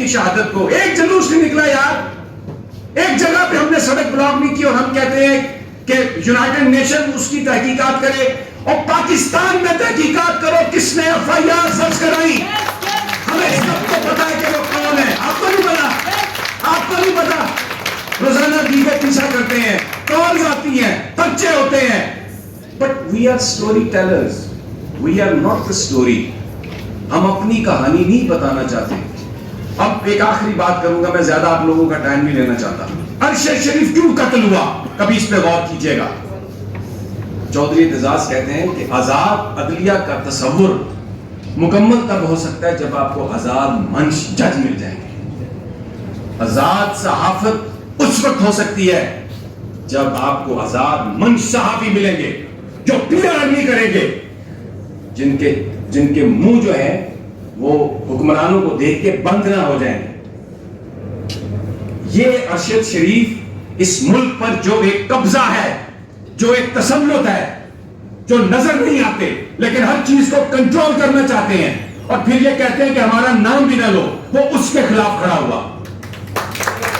की शहादत को। एक जुलूस नहीं निकला यार, एक जगह पे हमने सड़क ब्लॉक नहीं की और हम कहते हैं कि यूनाइटेड नेशन उसकी तहकीकात करे। और पाकिस्तान में तहकीकात करो किसने एफआईआर दर्ज कराई, हमें सबको पता है कि वो कौन है। आपको नहीं पता, आपको नहीं पता। रोजाना दीगे पीछा करते हैं, कॉल्स आती हैं, पर्चे होते हैं, but we are story tellers, we are not the story. हम अपनी कहानी नहीं बताना चाहते। अब एक आखिरी बात करूंगा, मैं ज्यादा आप लोगों का टाइम नहीं लेना चाहता। अरशद शरीफ क्यों कत्ल हुआ, कभी इस पे गौर कीजिएगा। चौधरी एतजाज कहते हैं कि आजाद अदलिया का तस्वुर मुकम्मल तब हो सकता है जब आपको आजाद मंच जज मिल जाएंगे। आजाद सहाफत उस वक्त हो सकती है जब आपको आजाद मंच सहाफी मिलेंगे जो पीआर नहीं करेंगे, जिनके मुंह जो है वो हुक्मरानों को देख के बंद ना हो जाएंगे। ये अरशद शरीफ इस मुल्क पर जो एक कब्जा है, जो एक तसल्लुत है, जो नजर नहीं आते लेकिन हर चीज को कंट्रोल करना चाहते हैं और फिर ये कहते हैं कि हमारा नाम भी ना लो, वो उसके खिलाफ खड़ा हुआ।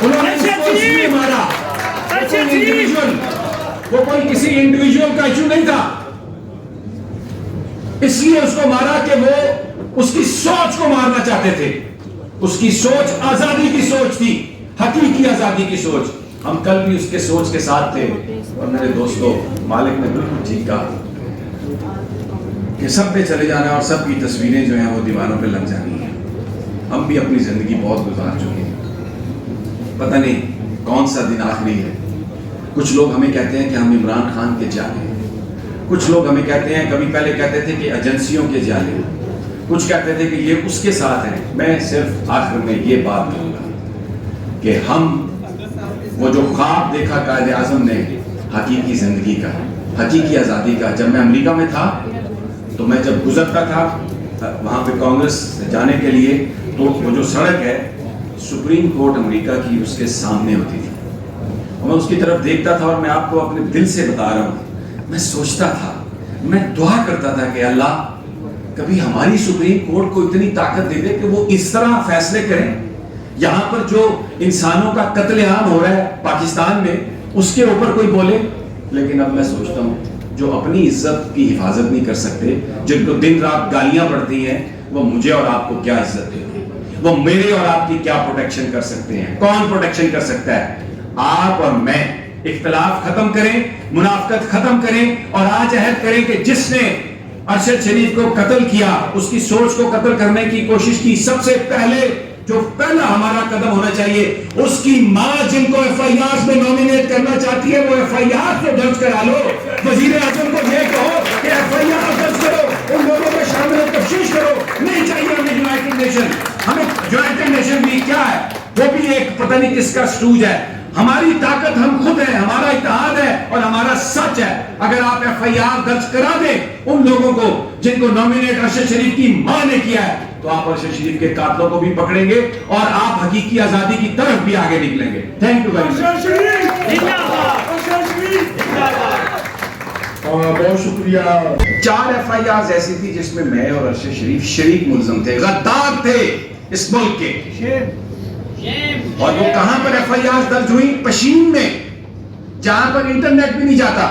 उन्होंने उसको इसलिए मारा, वो कोई किसी इंडिविजुअल का इशू नहीं था, इसलिए उसको मारा कि वो उसकी सोच को मारना चाहते थे। उसकी सोच आजादी की सोच थी, हकीकी आजादी की सोच। हम कल भी उसके सोच के साथ थे और मेरे दोस्तों, मालिक ने बिल्कुल ठीक कहा कि सब पे चले जाना और सब की तस्वीरें जो हैं वो दीवारों पे लग जानी है। हम भी अपनी जिंदगी बहुत गुजार चुके हैं, पता नहीं कौन सा दिन आखिरी है। कुछ लोग हमें कहते हैं कि हम इमरान खान के जाले, कुछ लोग हमें कहते हैं, कभी पहले कहते थे कि एजेंसियों के जाले, कुछ कहते थे कि ये उसके साथ हैं। मैं सिर्फ आखिर में ये बात कहूँगा कि हम वो जो ख्वाब देखा कायद आज़म ने हकीकी जिंदगी का, हकीकी आज़ादी का, जब मैं अमेरिका में था तो मैं जब गुजरता था वहाँ पे कांग्रेस जाने के लिए, तो वो जो सड़क है सुप्रीम कोर्ट अमेरिका की उसके सामने होती थी और मैं उसकी तरफ देखता था और मैं आपको अपने दिल से बता रहा हूँ, मैं सोचता था, मैं दुआ करता था कि अल्लाह कभी हमारी सुप्रीम कोर्ट को इतनी ताकत दे दे कि वो इस तरह फैसले करें। यहां पर जो इंसानों का कत्लेआम हो रहा है पाकिस्तान में, उसके ऊपर कोई बोले। लेकिन अब मैं सोचता हूं जो अपनी इज्जत की हिफाजत नहीं कर सकते, जिनको दिन रात गालियां पड़ती हैं, वो मुझे और आपको क्या इज्जत देते, वो मेरे और आपकी क्या प्रोटेक्शन कर सकते हैं? कौन प्रोटेक्शन कर सकता है? आप और मैं। इख्तिलाफ खत्म करें, मुनाफकत खत्म करें और आज अहद करें कि जिसने अरशद शरीफ को कत्ल किया, उसकी सोच को कत्ल करने की कोशिश की, सबसे पहले जो पहला हमारा कदम होना चाहिए, उसकी मां जिनको एफआईआर में नॉमिनेट करना चाहती है वो एफआईआर को दर्ज करा लो। वजीर आजम को ये कहो कि एफआईआर दर्ज करो, उन लोगों में शामिल तफ्तीश करो। नहीं चाहिए हमें यूनाइटेड नेशन, हमें यूनाइटेड नेशन भी क्या है, वो भी एक पता नहीं किसका स्टूज है। हमारी ताकत हम खुद है, हमारा इत्तेहाद है और हमारा सच है। अगर आप एफआईआर दर्ज करा दें उन लोगों को जिनको नॉमिनेट अरशद शरीफ की मां ने किया है, तो आप अरशद शरीफ के कातलों को भी पकड़ेंगे और आप हकीकी आजादी की तरफ भी आगे निकलेंगे। Thank you very much. बहुत शुक्रिया। 4 एफआईआर ऐसी थी जिसमें मैं और अरशद शरीफ शरीक मुल्ज़म थे, गद्दार थे इस मुल्क के। और वो कहां पर एफआईआर दर्ज हुई? पशीन में, जहां पर इंटरनेट भी नहीं जाता।